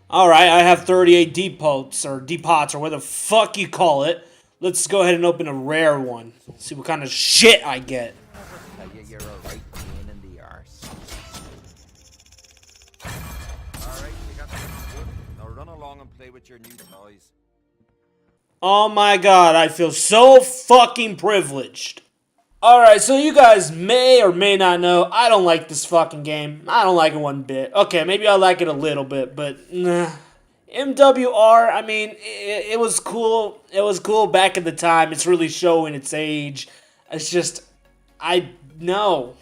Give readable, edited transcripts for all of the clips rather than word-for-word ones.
Alright, I have 38 depots, or depots, or whatever the fuck you call it. Let's go ahead and open a rare one. See what kind of shit I get. Never tell you you're a right pain in the arse. Alright, you got something good. Now run along and play with your new toys. Oh my god, I feel so fucking privileged. Alright, so you guys may or may not know, I don't like this fucking game. I don't like it one bit. Okay, maybe I like it a little bit, but nah. MWR, I mean, it was cool. It was cool back at the time. It's really showing its age. It's just, I know.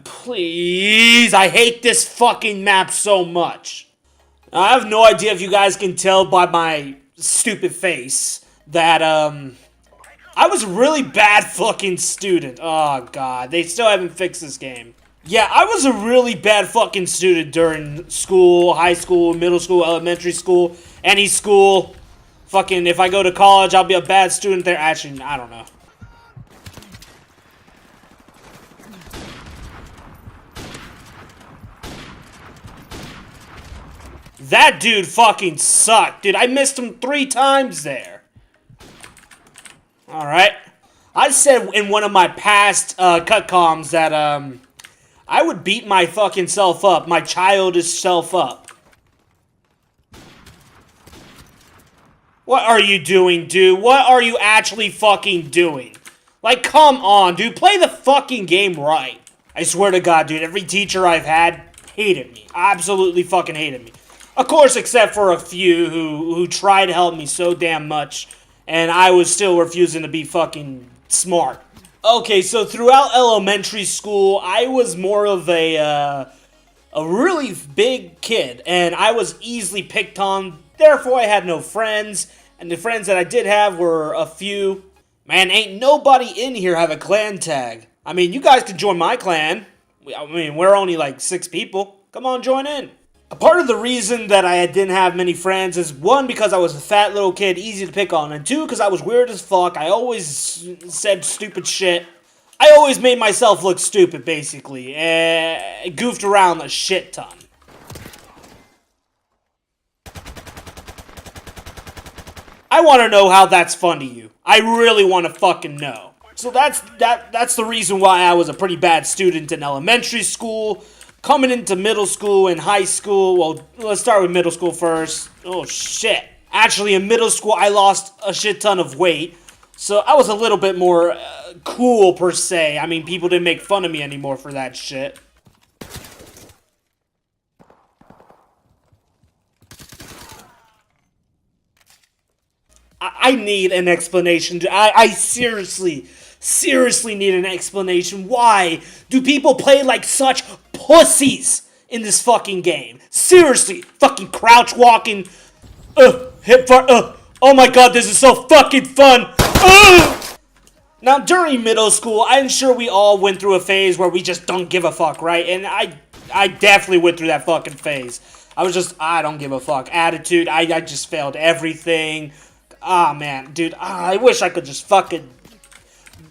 Please, I hate this fucking map so much. I have no idea if you guys can tell by my stupid face that, I was a really bad fucking student. Oh, God. They still haven't fixed this game. Yeah, I was a really bad fucking student during school, high school, middle school, elementary school, any school. Fucking, if I go to college, I'll be a bad student there. Actually, I don't know. That dude fucking sucked, dude. I missed him 3 times there. Alright. I said in one of my past cutcoms that, I would beat my fucking self up, my childish self up. What are you doing, dude? What are you actually fucking doing? Like, come on, dude. Play the fucking game right. I swear to God, dude, every teacher I've had hated me. Absolutely fucking hated me. Of course, except for a few who tried to help me so damn much, and I was still refusing to be fucking smart. Okay, so throughout elementary school, I was more of a really big kid, and I was easily picked on. Therefore, I had no friends, and the friends that I did have were a few. Man, ain't nobody in here have a clan tag. I mean, you guys can join my clan. I mean, we're only like 6 people. Come on, join in. A part of the reason that I didn't have many friends is, 1, because I was a fat little kid, easy to pick on, and 2, because I was weird as fuck. I always said stupid shit. I always made myself look stupid, basically. Goofed around a shit ton. I want to know how that's fun to you. I really want to fucking know. So that's the reason why I was a pretty bad student in elementary school. Coming into middle school and high school, well, let's start with middle school first. Oh, shit. Actually, in middle school, I lost a shit ton of weight. So I was a little bit more cool, per se. I mean, people didn't make fun of me anymore for that shit. I need an explanation. I seriously need an explanation. Why do people play like such pussies in this fucking game? Seriously, fucking crouch walking, hip fire, oh my god, this is so fucking fun. Now, during middle school, I'm sure we all went through a phase where we just don't give a fuck, right? And I definitely went through that fucking phase. I was just, I don't give a fuck attitude. I just failed everything. Ah, man, dude, I wish I could just fucking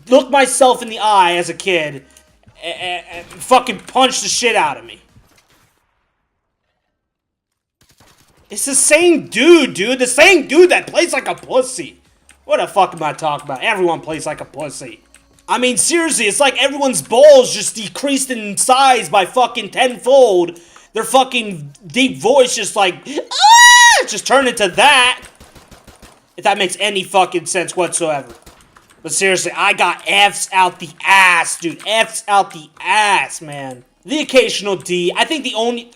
look myself in the eye as a kid and fucking punch the shit out of me. It's the same dude, the same dude that plays like a pussy. What the fuck am I talking about? Everyone plays like a pussy. I mean, seriously, it's like everyone's balls just decreased in size by fucking tenfold. Their fucking deep voice just like, just turned into that. If that makes any fucking sense whatsoever. But seriously, I got F's out the ass, dude. F's out the ass, man. The occasional D. I think the only,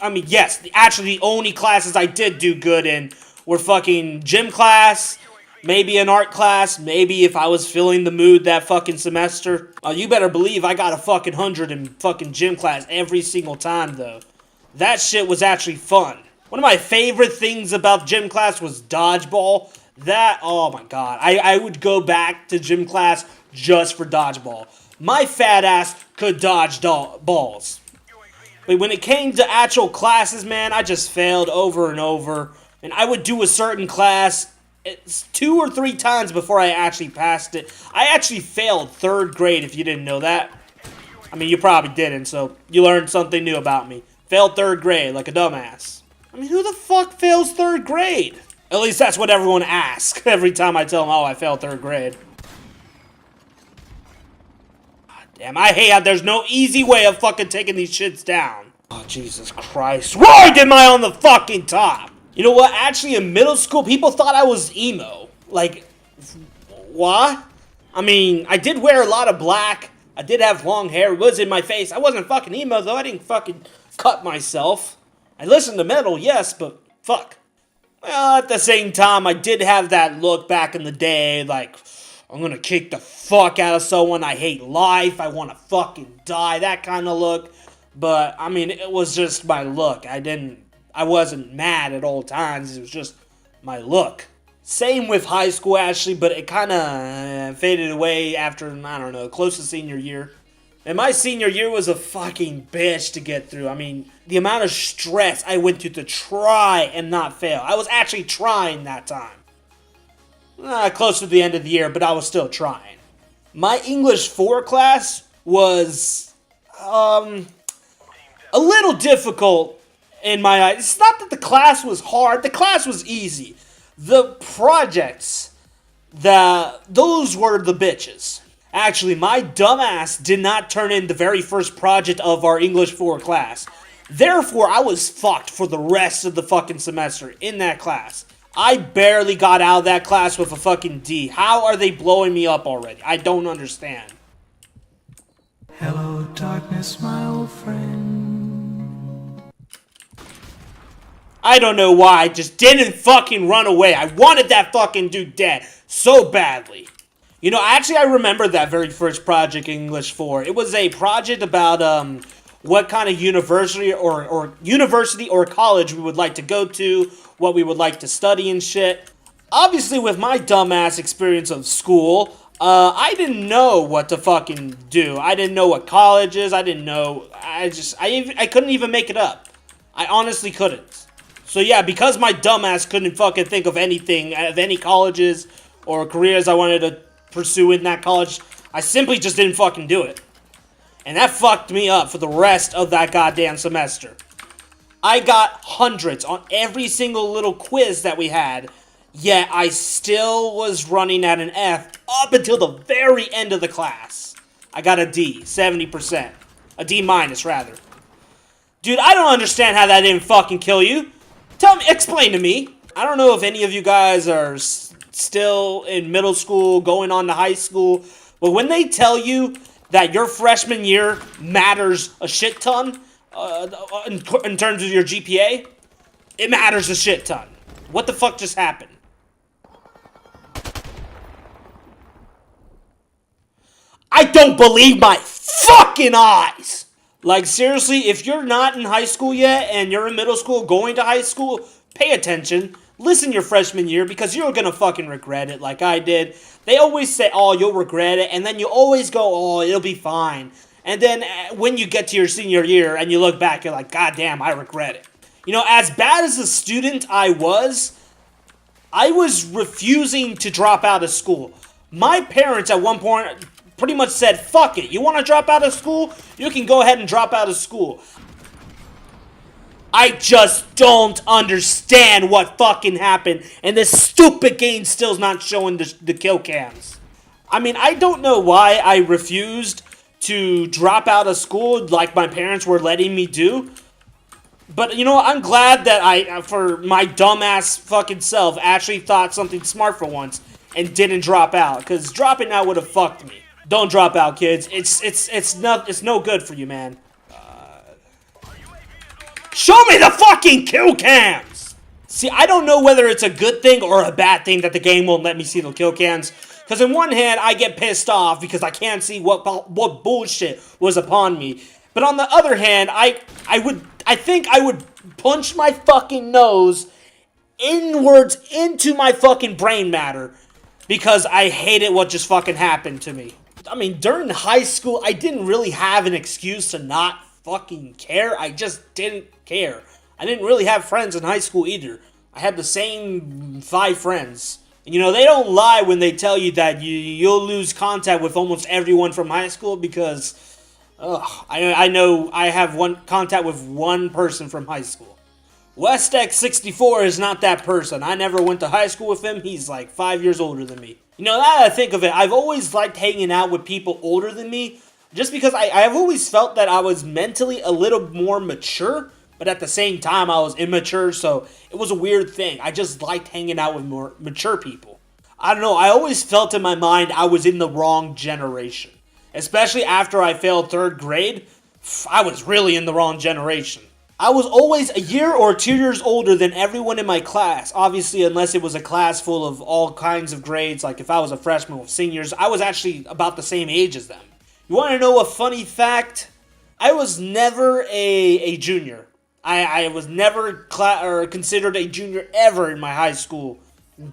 actually the only classes I did do good in were fucking gym class, maybe an art class, maybe if I was feeling the mood that fucking semester. You better believe I got a fucking 100 in fucking gym class every single time, though. That shit was actually fun. One of my favorite things about gym class was dodgeball. That, oh my god, I would go back to gym class just for dodgeball. My fat ass could dodge balls. But when it came to actual classes, man, I just failed over and over. And I would do a certain class 2 or 3 times before I actually passed it. I actually failed 3rd grade, if you didn't know that. I mean, you probably didn't, so you learned something new about me. Failed 3rd grade, like a dumbass. I mean, who the fuck fails 3rd grade? At least that's what everyone asks every time I tell them, oh, I failed 3rd grade. God damn, I hate how there's no easy way of fucking taking these shits down. Oh, Jesus Christ. Why am I on the fucking top? You know what? Actually, in middle school, people thought I was emo. Like, what? I mean, I did wear a lot of black. I did have long hair. It was in my face. I wasn't fucking emo, though. I didn't fucking cut myself. I listened to metal, yes, but fuck. Well, at the same time, I did have that look back in the day, like, I'm gonna kick the fuck out of someone, I hate life, I wanna fucking die, that kind of look. But, I mean, it was just my look. I wasn't mad at all times, it was just my look. Same with high school, actually, but it kind of faded away after, I don't know, close to senior year. And my senior year was a fucking bitch to get through. I mean, the amount of stress I went through to try and not fail. I was actually trying that time. Close to the end of the year, but I was still trying. My English 4 class was a little difficult in my eyes. It's not that the class was hard. The class was easy. The projects, those were the bitches. Actually, my dumbass did not turn in the very first project of our English 4 class. Therefore, I was fucked for the rest of the fucking semester in that class. I barely got out of that class with a fucking D. How are they blowing me up already? I don't understand. Hello, darkness, my old friend. I don't know why I just didn't fucking run away. I wanted that fucking dude dead so badly. You know, actually, I remember that very first project in English 4. It was a project about what kind of university or college we would like to go to, what we would like to study and shit. Obviously, with my dumbass experience of school, I didn't know what to fucking do. I didn't know what college is. I didn't know. I couldn't even make it up. I honestly couldn't. So yeah, because my dumbass couldn't fucking think of anything, of any colleges or careers I wanted to pursue in that college, I simply just didn't fucking do it. And that fucked me up for the rest of that goddamn semester. I got hundreds on every single little quiz that we had, yet I still was running at an F up until the very end of the class. I got a D, 70%. A D minus, rather. Dude, I don't understand how that didn't fucking kill you. Explain to me. I don't know if any of you guys are still in middle school, going on to high school, but when they tell you that your freshman year matters a shit ton in terms of your GPA, it matters a shit ton. What the fuck just happened? I don't believe my fucking eyes! Like, seriously, if you're not in high school yet and you're in middle school going to high school, pay attention. Listen your freshman year because you're gonna fucking regret it like I did. They always say, oh, you'll regret it, and then you always go, oh, it'll be fine. And then when you get to your senior year and you look back, you're like, God damn, I regret it. You know, as bad as a student I was refusing to drop out of school. My parents at one point pretty much said, fuck it, you want to drop out of school? You can go ahead and drop out of school. I just don't understand what fucking happened, and this stupid game still's not showing the kill cams. I mean, I don't know why I refused to drop out of school like my parents were letting me do, but you know, I'm glad that I, for my dumbass fucking self, actually thought something smart for once and didn't drop out, because dropping out would have fucked me. Don't drop out, kids. It's no good for you, man. Show me the fucking kill cams! See, I don't know whether it's a good thing or a bad thing that the game won't let me see the kill cams. Because in one hand, I get pissed off because I can't see what bullshit was upon me. But on the other hand, I think I would punch my fucking nose inwards into my fucking brain matter because I hated what just fucking happened to me. I mean, during high school, I didn't really have an excuse to not fucking care. I just didn't care. I didn't really have friends in high school either. I had the same 5 friends. And, you know, they don't lie when they tell you that you'll lose contact with almost everyone from high school because I know I have contact with one person from high school. WestX64 is not that person. I never went to high school with him. He's like 5 years older than me. You know, now that I think of it, I've always liked hanging out with people older than me, just because I've always felt that I was mentally a little more mature, but at the same time I was immature, so it was a weird thing. I just liked hanging out with more mature people. I don't know, I always felt in my mind I was in the wrong generation. Especially after I failed 3rd grade, I was really in the wrong generation. I was always a year or 2 years older than everyone in my class. Obviously, unless it was a class full of all kinds of grades, like if I was a freshman with seniors, I was actually about the same age as them. You want to know a funny fact? I was never a junior. I was never considered a junior ever in my high school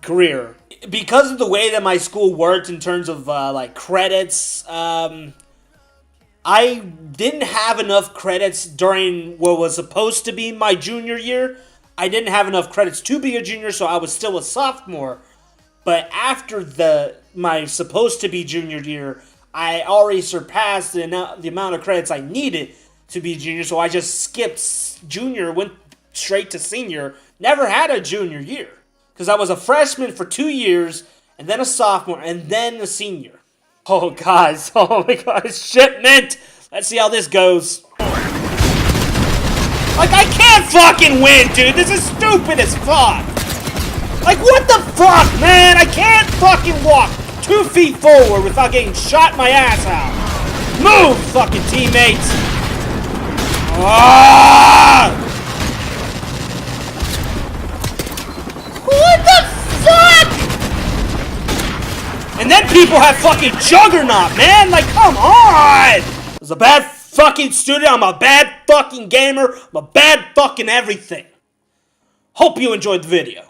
career. Because of the way that my school worked in terms of like credits, I didn't have enough credits during what was supposed to be my junior year. I didn't have enough credits to be a junior, so I was still a sophomore. But after my supposed to be junior year, I already surpassed the amount of credits I needed to be junior, so I just skipped junior, went straight to senior. Never had a junior year, because I was a freshman for 2 years, and then a sophomore, and then a senior. Oh, guys. Oh, my God. Shipment. Let's see how this goes. Like, I can't fucking win, dude. This is stupid as fuck. Like, what the fuck, man? I can't fucking walk 2 feet forward without getting shot my ass out. Move, fucking teammates. Ah! What the fuck? And then people have fucking Juggernaut, man! Like, come on! I was a bad fucking student, I'm a bad fucking gamer, I'm a bad fucking everything. Hope you enjoyed the video.